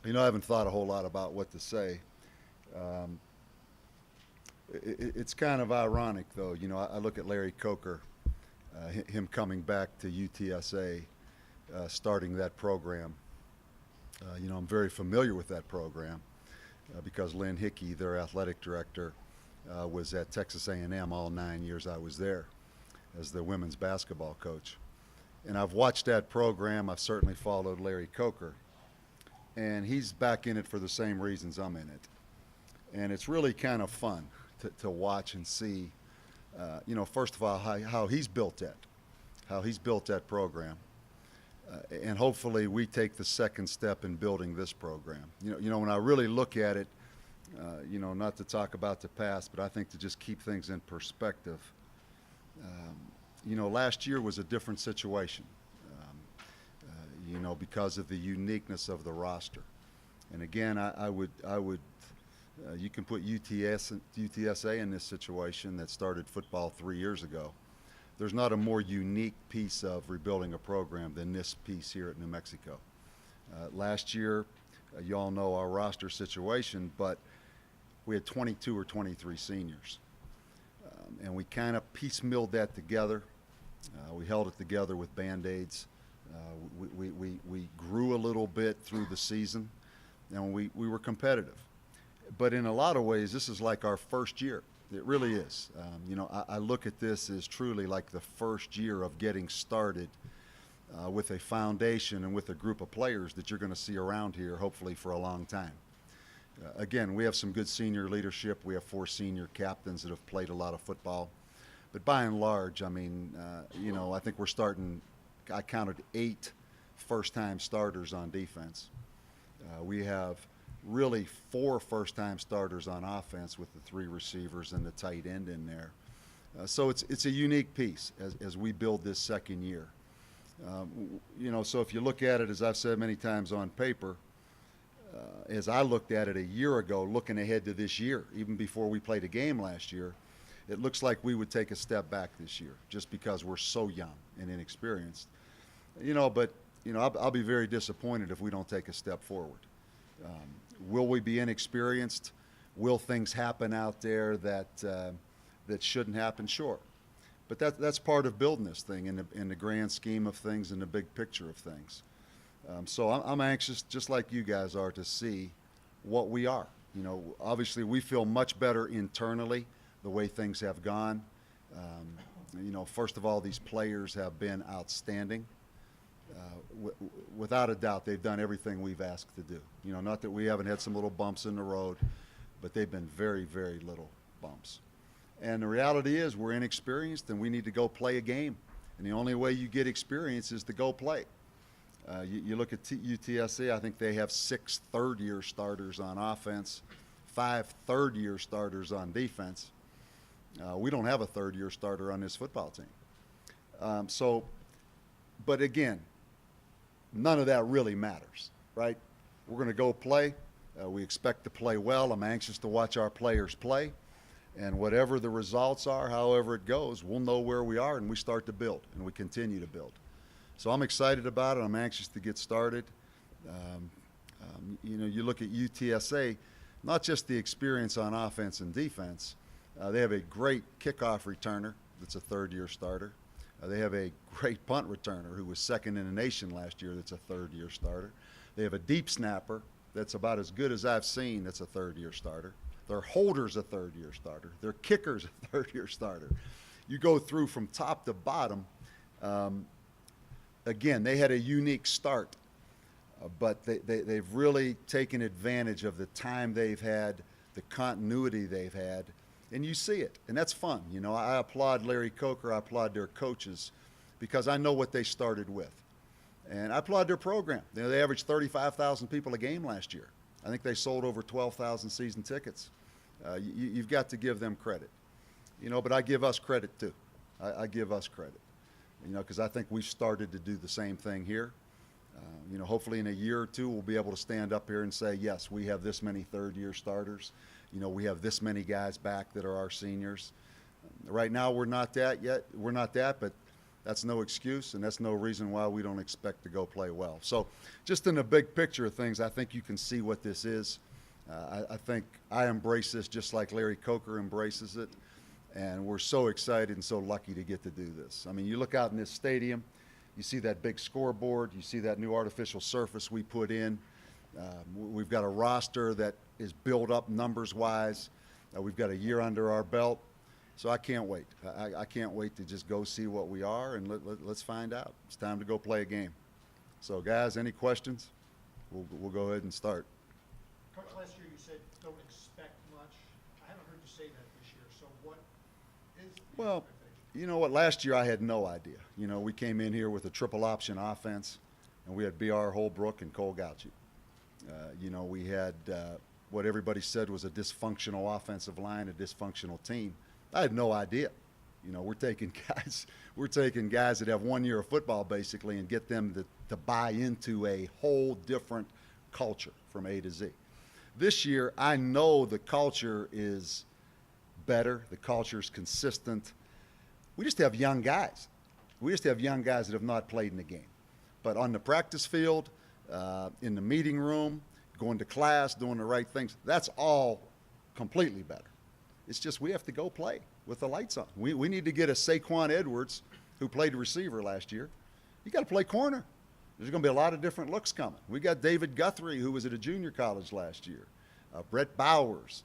I haven't thought a whole lot about what to say. Um, it's kind of ironic, though. I look at Larry Coker, him coming back to UTSA, starting that program. I'm very familiar with that program because Lynn Hickey, their athletic director, was at Texas A&M all 9 years I was there as the women's basketball coach. And I've watched that program. I've certainly followed Larry Coker. And he's back in it for the same reasons I'm in it. And it's really kind of fun to watch and see, first of all, how he's built that program. And hopefully we take the second step in building this program. When I really look at it, not to talk about the past, but I think to just keep things in perspective. Last year was a different situation, because of the uniqueness of the roster. And again, I would you can put UTSA in this situation that started football 3 years ago. There's not a more unique piece of rebuilding a program than this piece here at New Mexico. Last year, you all know our roster situation, but we had 22 or 23 seniors. And we kind of piecemealed that together. We held it together with Band-Aids. We grew a little bit through the season, and we were competitive. But in a lot of ways, this is like our first year. It really is. I look at this as truly like the first year of getting started with a foundation and with a group of players that you're going to see around here, hopefully, for a long time. Again, we have some good senior leadership. We have 4 senior captains that have played a lot of football. But by and large, I think we're starting, I counted 8 first-time starters on defense. We have really 4 first-time starters on offense with the 3 receivers and the tight end in there. So it's a unique piece as we build this second year. So if you look at it, as I've said many times on paper, as I looked at it a year ago, looking ahead to this year, even before we played a game last year, it looks like we would take a step back this year just because we're so young and inexperienced. I'll be very disappointed if we don't take a step forward. Will we be inexperienced? Will things happen out there that shouldn't happen? Sure. But that's part of building this thing in the grand scheme of things, in the big picture of things. So I'm anxious, just like you guys are, to see what we are. Obviously we feel much better internally the way things have gone. First of all, these players have been outstanding. Without a doubt, they've done everything we've asked to do. Not that we haven't had some little bumps in the road, but they've been very, very little bumps. And the reality is we're inexperienced and we need to go play a game. And the only way you get experience is to go play. You look at UTSA, I think they have 6 third-year starters on offense, 5 third-year starters on defense. We don't have a third-year starter on this football team. But again, none of that really matters, right? We're going to go play. We expect to play well. I'm anxious to watch our players play. And whatever the results are, however it goes, we'll know where we are and we start to build and we continue to build. So I'm excited about it. I'm anxious to get started. You look at UTSA, not just the experience on offense and defense. They have a great kickoff returner that's a third-year starter. They have a great punt returner who was second in the nation last year that's a third-year starter. They have a deep snapper that's about as good as I've seen that's a third-year starter. Their holder's a third-year starter. Their kicker's a third-year starter. You go through from top to bottom. Again, they had a unique start, but they've really taken advantage of the time they've had, the continuity they've had, and you see it, and that's fun. I applaud Larry Coker, I applaud their coaches, because I know what they started with. And I applaud their program. They averaged 35,000 people a game last year. I think they sold over 12,000 season tickets. You've got to give them credit. But I give us credit too. I give us credit. Because I think we've started to do the same thing here. Hopefully in a year or two, we'll be able to stand up here and say, yes, we have this many third-year starters. We have this many guys back that are our seniors. Right now, we're not that yet. We're not that, but That's no excuse, and that's no reason why we don't expect to go play well. So just in the big picture of things, I think you can see what this is. I think I embrace this just like Larry Coker embraces it, and we're so excited and so lucky to get to do this. I mean, you look out in this stadium, you see that big scoreboard, you see that new artificial surface we put in. We've got a roster that is built up numbers-wise. We've got a year under our belt. So I can't wait. I can't wait to just go see what we are, and let's find out. It's time to go play a game. So, guys, any questions? We'll go ahead and start. Coach, last year you said don't expect much. I haven't heard you say that this year. So what is the expectation? You know what? Last year I had no idea. You know, we came in here with a triple option offense, and we had B.R. Holbrook and Cole Gauchi. You know, we had what everybody said was a dysfunctional offensive line, a dysfunctional team. I had no idea. You know, we're taking guys that have 1 year of football basically and get them to buy into a whole different culture from A to Z. This year, I know the culture is better. The culture is consistent. We just have young guys. We just have young guys that have not played in the game. But on the practice field, in the meeting room, going to class, doing the right things, that's all completely better. It's just we have to go play with the lights on. We need to get a Saquon Edwards, who played receiver last year. You got to play corner. There's going to be a lot of different looks coming. We got David Guthrie, who was at a junior college last year. Brett Bowers.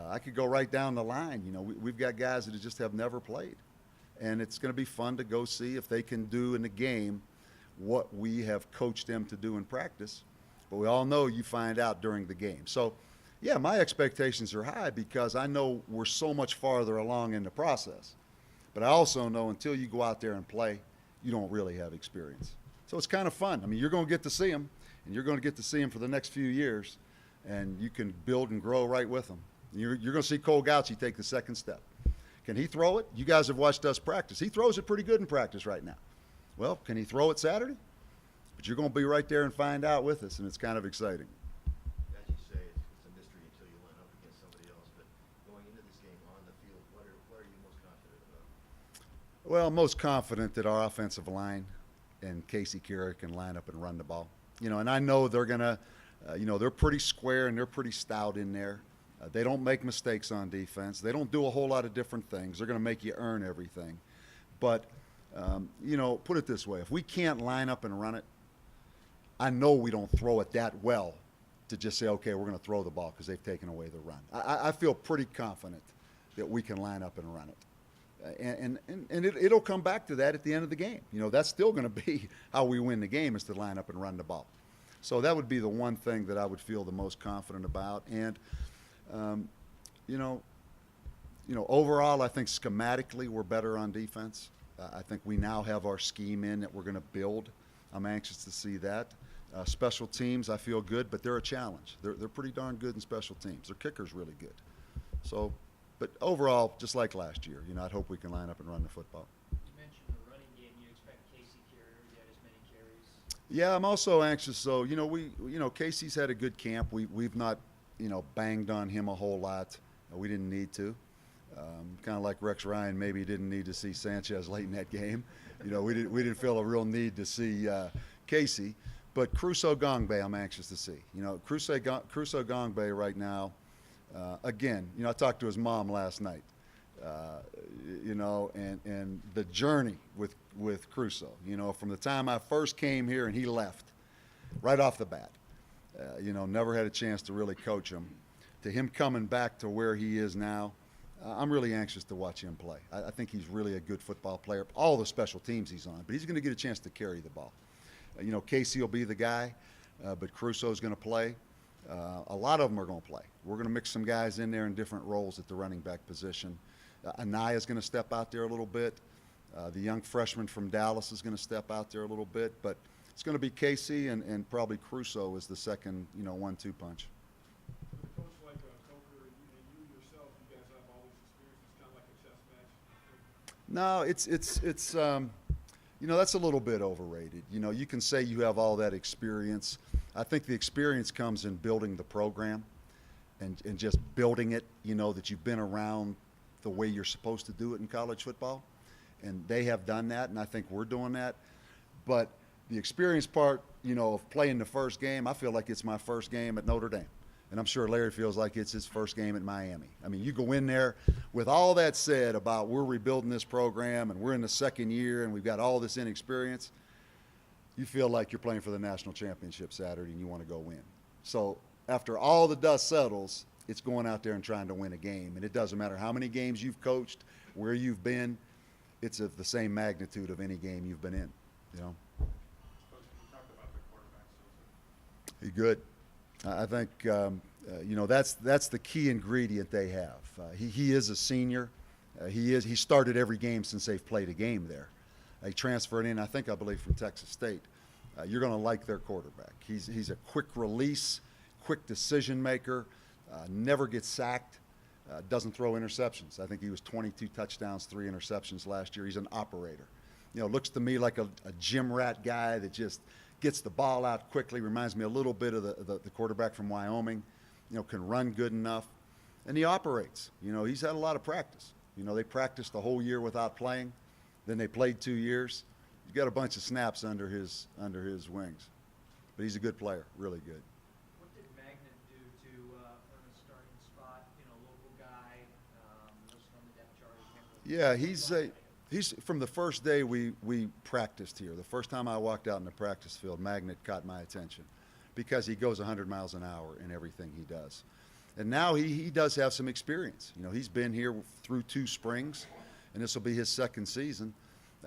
I could go right down the line. You know, we've got guys that just have never played. And it's going to be fun to go see if they can do in the game what we have coached them to do in practice. But we all know you find out during the game. So, yeah, my expectations are high because I know we're so much farther along in the process. But I also know until you go out there and play, you don't really have experience. So it's kind of fun. I mean, you're going to get to see them, and you're going to get to see them for the next few years, and you can build and grow right with them. You're going to see Cole Gauchi take the second step. Can he throw it? You guys have watched us practice. He throws it pretty good in practice right now. Well, can he throw it Saturday? But you're going to be right there and find out with us, and it's kind of exciting. As you say, it's a mystery until you line up against somebody else. But going into this game on the field, what are you most confident about? Well, I'm most confident that our offensive line and Casey Carrick can line up and run the ball. You know, and I know they're going to, they're pretty square and they're pretty stout in there. They don't make mistakes on defense. They don't do a whole lot of different things. They're going to make you earn everything. But, put it this way. If we can't line up and run it, I know we don't throw it that well to just say, okay, we're going to throw the ball because they've taken away the run. I feel pretty confident that we can line up and run it. And it'll come back to that at the end of the game. You know, that's still going to be how we win the game is to line up and run the ball. So that would be the one thing that I would feel the most confident about. And, overall, I think schematically we're better on defense. I think we now have our scheme in that we're going to build. I'm anxious to see that. Special teams, I feel good, but they're a challenge. They're pretty darn good in special teams. Their kicker's really good. So, but overall, just like last year, I'd hope we can line up and run the football. You mentioned the running game. You expect Casey Carrier to get as many carries? Yeah, I'm also anxious. So, Casey's had a good camp. We've not, banged on him a whole lot. We didn't need to. Kind of like Rex Ryan maybe didn't need to see Sanchez late in that game. We didn't feel a real need to see Casey. But Crusoe Gongbe, I'm anxious to see. Crusoe Gongbe right now, again, I talked to his mom last night, and the journey with Crusoe, from the time I first came here and he left right off the bat, never had a chance to really coach him, to him coming back to where he is now. I'm really anxious to watch him play. I think he's really a good football player. All the special teams he's on, but he's going to get a chance to carry the ball. Casey will be the guy, but Crusoe's going to play. A lot of them are going to play. We're going to mix some guys in there in different roles at the running back position. Anaya's going to step out there a little bit. The young freshman from Dallas is going to step out there a little bit, but it's going to be Casey and probably Crusoe as the second, 1-2 punch. Coach, like Coker and you yourself, you guys have all these experiences, kind of like a chess match. No, it's that's a little bit overrated. You can say you have all that experience. I think the experience comes in building the program and just building it, that you've been around the way you're supposed to do it in college football. and they have done that, and I think we're doing that. But the experience part, of playing the first game, I feel like it's my first game at Notre Dame. And I'm sure Larry feels like it's his first game at Miami. I mean, you go in there with all that said about we're rebuilding this program and we're in the second year and we've got all this inexperience, you feel like you're playing for the national championship Saturday and you want to go win. So after all the dust settles, it's going out there and trying to win a game. And it doesn't matter how many games you've coached, where you've been, it's of the same magnitude of any game you've been in, Coach, you talked about the quarterback so He's good. I think that's the key ingredient they have. He is a senior. He started every game since they've played a game there. He transferred in, I believe, from Texas State. You're going to like their quarterback. He's a quick release, quick decision maker, never gets sacked, doesn't throw interceptions. I think he was 22 touchdowns, 3 interceptions last year. He's an operator. Looks to me like a gym rat guy that just gets the ball out quickly. Reminds me a little bit of the quarterback from Wyoming. Can run good enough, and he operates. He's had a lot of practice. They practiced the whole year without playing, then they played 2 years. He's got a bunch of snaps under his wings, but he's a good player, really good. What did Magnet do to earn a starting spot? Local guy, listed on the depth chart. Yeah, he's from the first day we practiced here. The first time I walked out in the practice field, Magnet caught my attention because he goes 100 miles an hour in everything he does. And now he does have some experience. He's been here through 2 springs, and this will be his second season.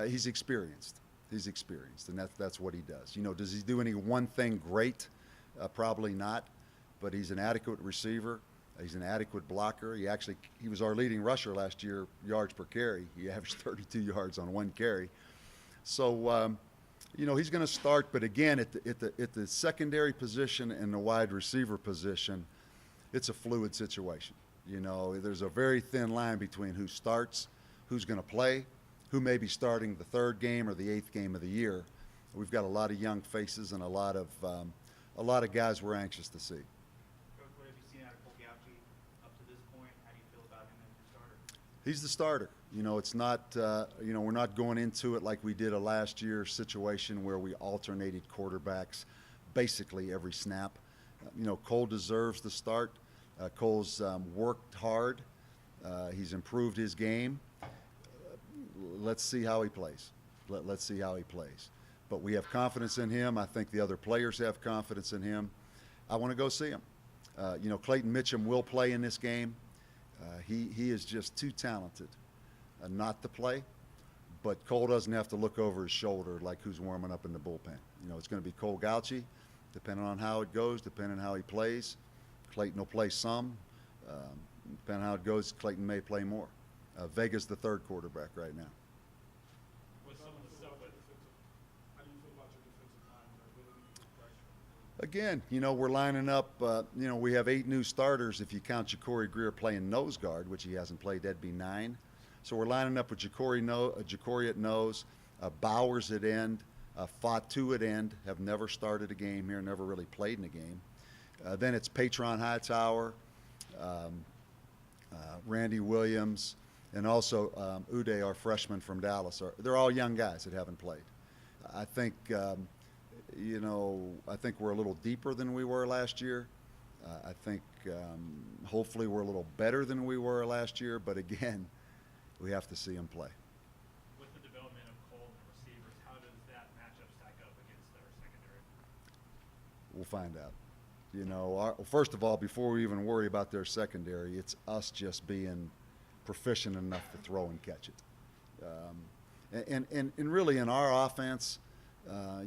He's experienced. And that's what he does. Does he do any one thing great? Probably not, but he's an adequate receiver. He's an adequate blocker. He was our leading rusher last year, yards per carry. He averaged 32 yards on 1 carry. So, he's going to start, but again, at the secondary position and the wide receiver position, it's a fluid situation. There's a very thin line between who starts, who's going to play, who may be starting the 3rd game or the 8th game of the year. We've got a lot of young faces and a lot of guys we're anxious to see. Coach, what have you seen out of Gauchi up to this point? How do you feel about him as your starter? He's the starter. It's not, we're not going into it like we did a last year situation where we alternated quarterbacks basically every snap. Cole deserves the start. Cole's worked hard. He's improved his game. Let's see how he plays. Let's see how he plays. But we have confidence in him. I think the other players have confidence in him. I want to go see him. Clayton Mitchum will play in this game. He is just too talented not to play. But Cole doesn't have to look over his shoulder like who's warming up in the bullpen. It's going to be Cole Gauchi, depending on how it goes, depending on how he plays. Clayton will play some. Depending on how it goes, Clayton may play more. Vega's the 3rd quarterback right now. With some of the stuff that how do you feel about your defensive line, their ability to get pressure? Again, we're lining up. We have 8 new starters. If you count Ja'Cory Greer playing nose guard, which he hasn't played, that'd be 9. So we're lining up with Ja'Cory at nose, Bowers at end, Fatu at end. Have never started a game here, never really played in a game. Then it's Patron Hightower, Randy Williams, and also Uday, our freshman from Dallas. They're all young guys that haven't played. I think, I think we're a little deeper than we were last year. I think hopefully we're a little better than we were last year, but again, we have to see them play. With the development of Cole and the receivers, how does that matchup stack up against their secondary? We'll find out. First of all, before we even worry about their secondary, it's us just being proficient enough to throw and catch it. And really in our offense,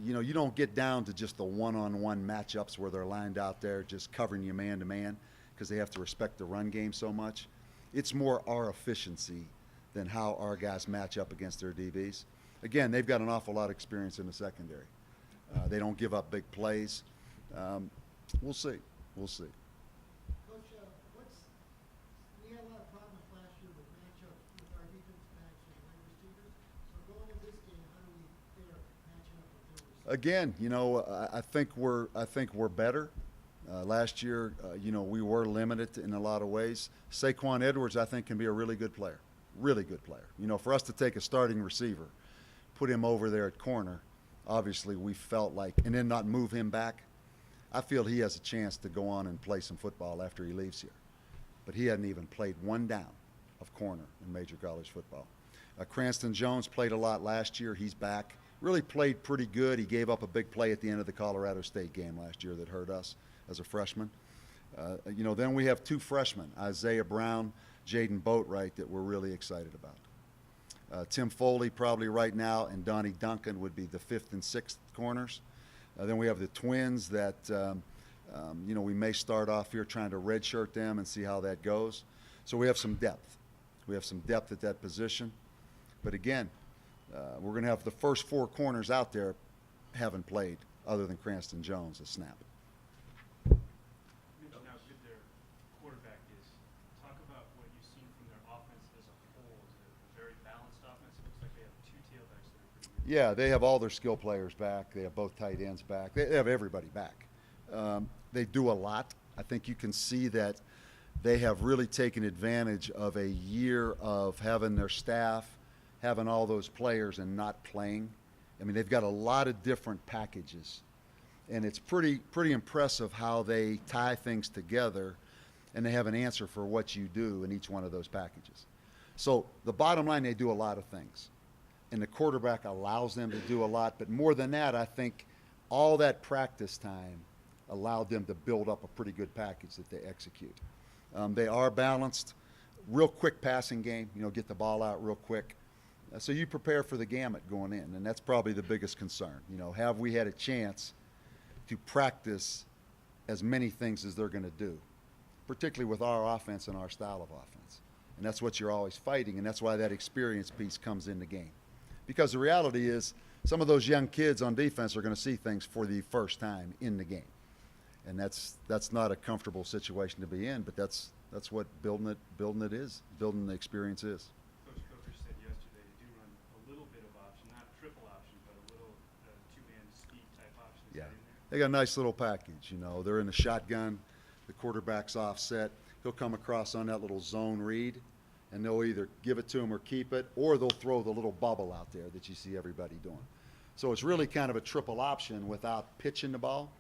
you don't get down to just the one-on-one matchups where they're lined out there just covering you man-to-man because they have to respect the run game so much. It's more our efficiency than how our guys match up against their DBs. Again, they've got an awful lot of experience in the secondary. They don't give up big plays. We'll see. Coach, we had a lot of problems last year with matchups with our defense backs and wide receivers. So going into this game, how do we fare matching up with their receivers? Again, I think we're better. Last year, we were limited in a lot of ways. Saquon Edwards, I think, can be a really good player. really good player. You know, for us to take a starting receiver, put him over there at corner, obviously we felt like, and then not move him back, I feel he has a chance to go on and play some football after he leaves here. But he hadn't even played one down of corner in major college football. Cranston Jones played a lot last year. He's back. Really played pretty good. He gave up a big play at the end of the Colorado State game last year that hurt us as a freshman. You know, then we have two freshmen, Isaiah Brown, Jaden Boatwright, that we're really excited about. Tim Foley probably right now, and Donnie Duncan would be the 5th and 6th corners. Then we have the twins that, you know, we may start off here trying to redshirt them and see how that goes. So we have some depth. We have some depth at that position. But again, we're going to have the first 4 corners out there haven't played, other than Cranston Jones, a snap. You mentioned how good their quarterback is. Talk about what you've seen from their offense as a whole. Is it a very balanced offense? It looks like they have 2 tailbacks that are pretty good. Yeah, they have all their skill players back. They have both tight ends back. They have everybody back. They do a lot. I think you can see that they have really taken advantage of a year of having their staff, having all those players and not playing. I mean, they've got a lot of different packages. And it's pretty impressive how they tie things together, and they have an answer for what you do in each one of those packages. So the bottom line, they do a lot of things. And the quarterback allows them to do a lot. But more than that, I think all that practice time allowed them to build up a pretty good package that they execute. They are balanced, real quick passing game, you know, get the ball out real quick. So you prepare for the gamut going in, and that's probably the biggest concern. You know, have we had a chance to practice as many things as they're going to do, particularly with our offense and our style of offense? And that's what you're always fighting, and that's why that experience piece comes in the game. Because the reality is some of those young kids on defense are going to see things for the first time in the game. And that's not a comfortable situation to be in, but that's what building the experience is. Coach Coker said yesterday they do run a little bit of option, not triple option, but a little 2-man speed type option. Is Yeah, that in there? they got a nice little package. You know, they're in the shotgun, the quarterback's offset. He'll come across on that little zone read, and they'll either give it to him or keep it, or they'll throw the little bubble out there that you see everybody doing. So it's really kind of a triple option without pitching the ball.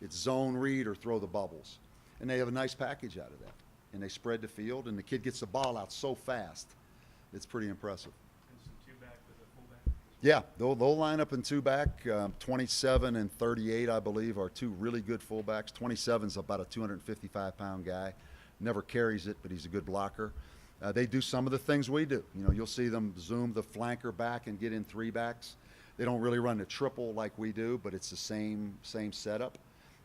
It's zone read or throw the bubbles. And they have a nice package out of that. And they spread the field, and the kid gets the ball out so fast. It's pretty impressive. And some 2-back with a fullback? Yeah, they'll line up in 2-back. 27 and 38, I believe, are 2 really good fullbacks. 27's about a 255-pound guy. Never carries it, but he's a good blocker. They do some of the things we do. You know, you'll see them zoom the flanker back and get in 3-backs. They don't really run the triple like we do, but it's the same setup.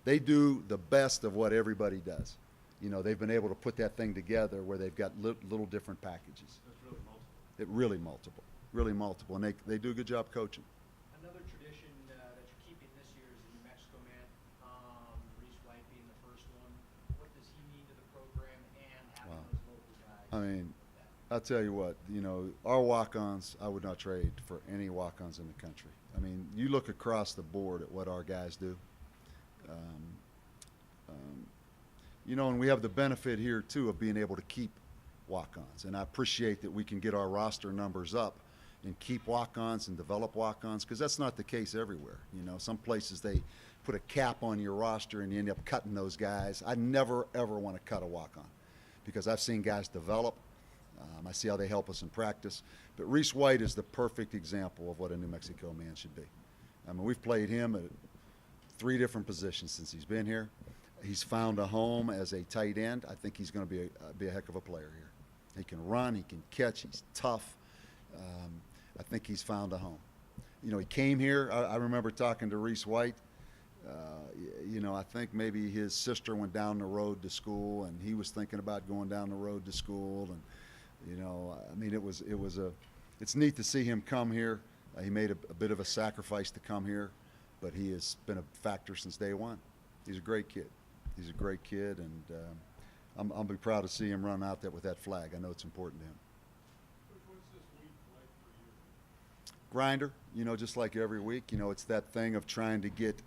They do the best of what everybody does. You know, they've been able to put that thing together where they've got little different packages. So it's really multiple. Really multiple, and they do a good job coaching. Another tradition that you're keeping this year is the New Mexico man, Reese White being the first one. What does he mean to the program and having Wow. those local guys? I mean, I'll tell you what, you know, our walk-ons, I would not trade for any walk-ons in the country. I mean, you look across the board at what our guys do. You know, and we have the benefit here, too, of being able to keep walk-ons. And I appreciate that we can get our roster numbers up and keep walk-ons and develop walk-ons, because that's not the case everywhere. You know, some places they put a cap on your roster and you end up cutting those guys. I never, ever want to cut a walk-on, because I've seen guys develop. I see how they help us in practice. But Reese White is the perfect example of what a New Mexico man should be. I mean, we've played him at 3 different positions since he's been here. He's found a home as a tight end. I think he's going to be a heck of a player here. He can run, he can catch, he's tough. I think he's found a home. You know, he came here. I remember talking to Reese White. You know, I think maybe his sister went down the road to school, and he was thinking about going down the road to school. And you know, I mean, it's neat to see him come here. He made a bit of a sacrifice to come here, but he has been a factor since day one. He's a great kid. He's a great kid, and I'll be proud to see him run out there with that flag. I know it's important to him. What's this week like for you? Grinder, you know, just like every week. You know, it's that thing of trying to get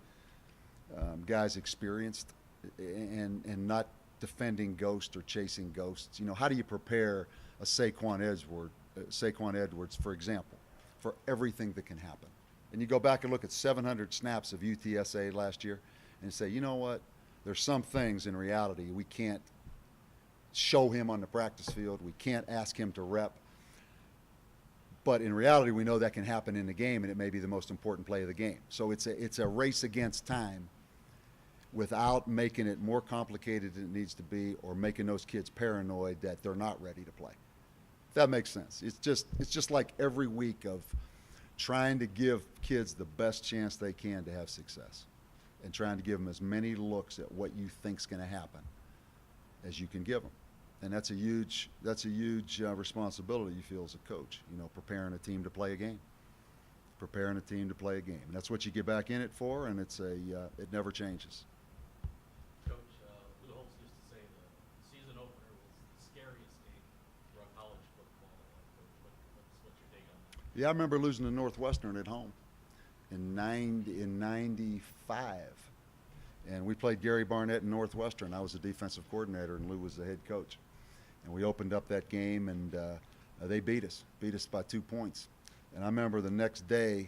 guys experienced and not defending ghosts or chasing ghosts. You know, how do you prepare a Saquon Edgeworth Saquon Edwards, for example, for everything that can happen. And you go back and look at 700 snaps of UTSA last year and say, you know what? There's some things in reality we can't show him on the practice field. We can't ask him to rep. But in reality, we know that can happen in the game, and it may be the most important play of the game. So it's a race against time without making it more complicated than it needs to be or making those kids paranoid that they're not ready to play. If that makes sense. It's just like every week of trying to give kids the best chance they can to have success and trying to give them as many looks at what you think's going to happen as you can give them. And that's a huge responsibility you feel as a coach, you know, preparing a team to play a game. Preparing a team to play a game. And that's what you get back in it for, and it never changes. Coach, Lou Holtz used to say the season opener was the scariest game for a college football. What's your take on that? Yeah, I remember losing to Northwestern at home in 95. And we played Gary Barnett in Northwestern. I was the defensive coordinator, and Lou was the head coach. And we opened up that game, and they beat us by 2 points. And I remember the next day,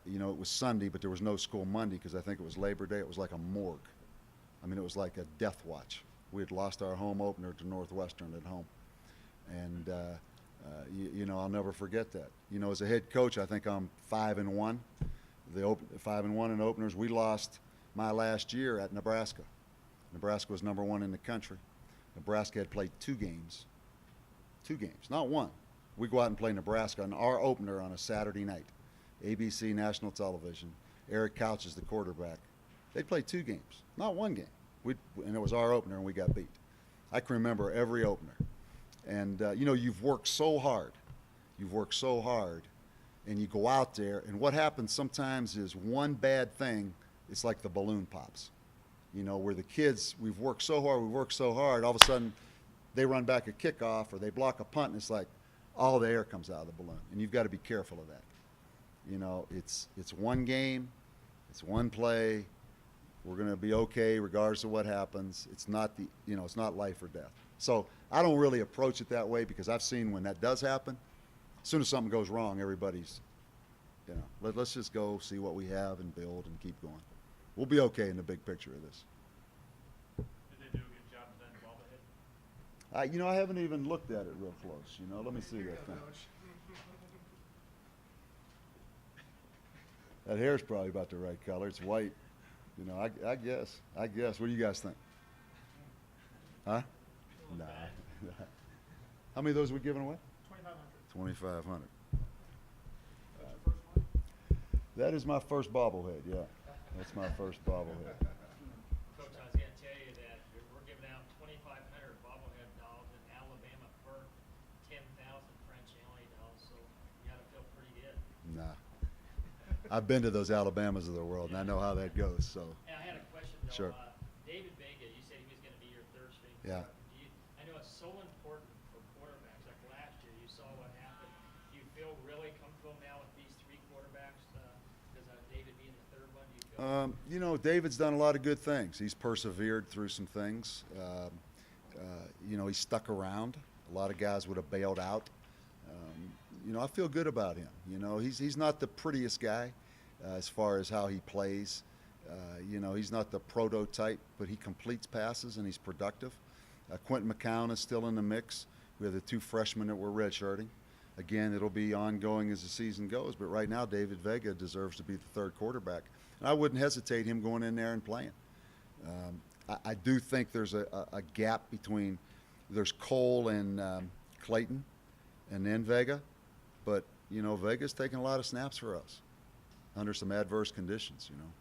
you know, it was Sunday, but there was no school Monday because I think it was Labor Day. It was like a morgue. I mean, it was like a death watch. We had lost our home opener to Northwestern at home. And, you know, I'll never forget that. You know, as a head coach, I think I'm 5-1. 5-1 in openers. We lost my last year at Nebraska. Nebraska was number 1 in the country. Nebraska had played 2 games, not one. We go out and play Nebraska on our opener on a Saturday night, ABC national television. Eric Couch is the quarterback. They played 2 games, not one game. And it was our opener, and we got beat. I can remember every opener. And, you know, you've worked so hard, and you go out there, and what happens sometimes is one bad thing, it's like the balloon pops. You know, where the kids, we've worked so hard, all of a sudden they run back a kickoff or they block a punt, and it's like all the air comes out of the balloon. And you've got to be careful of that. You know, it's one game, it's one play. We're going to be okay regardless of what happens. It's not it's not life or death. So I don't really approach it that way because I've seen when that does happen, as soon as something goes wrong, everybody's, you know, let's just go see what we have and build and keep going. We'll be okay in the big picture of this. Did they do a good job of that bobblehead? You know, I haven't even looked at it real close. You know, let me see that thing. That hair's probably about the right color. It's white. You know, I guess. What do you guys think? Huh? Nah. How many of those are we giving away? 2,500. 2,500. That's your first one? That is my first bobblehead. Yeah, that's my first bobblehead. Coach, I was going to tell you that we're giving out 2,500 bobblehead dolls in Alabama per 10,000 French Alley dolls, so you got to feel pretty good. Nah. I've been to those Alabamas of the world, and I know how that goes. So. And I had a question, though. Sure. David Vega, you said he was going to be your third string. Yeah. I know it's so important for quarterbacks. Like last year, you saw what happened. Do you feel really comfortable now with these 3 quarterbacks? Because David being the third one, do you feel? You know, David's done a lot of good things. He's persevered through some things. You know, he stuck around. A lot of guys would have bailed out. You know, I feel good about him. You know, he's not the prettiest guy as far as how he plays. You know, he's not the prototype, but he completes passes and he's productive. Quentin McCown is still in the mix. We have the 2 freshmen that we're redshirting. Again, it'll be ongoing as the season goes, but right now David Vega deserves to be the 3rd quarterback. And I wouldn't hesitate him going in there and playing. I do think there's a gap between, there's Cole and Clayton and then Vega, but, you know, Vega's taking a lot of snaps for us under some adverse conditions, you know.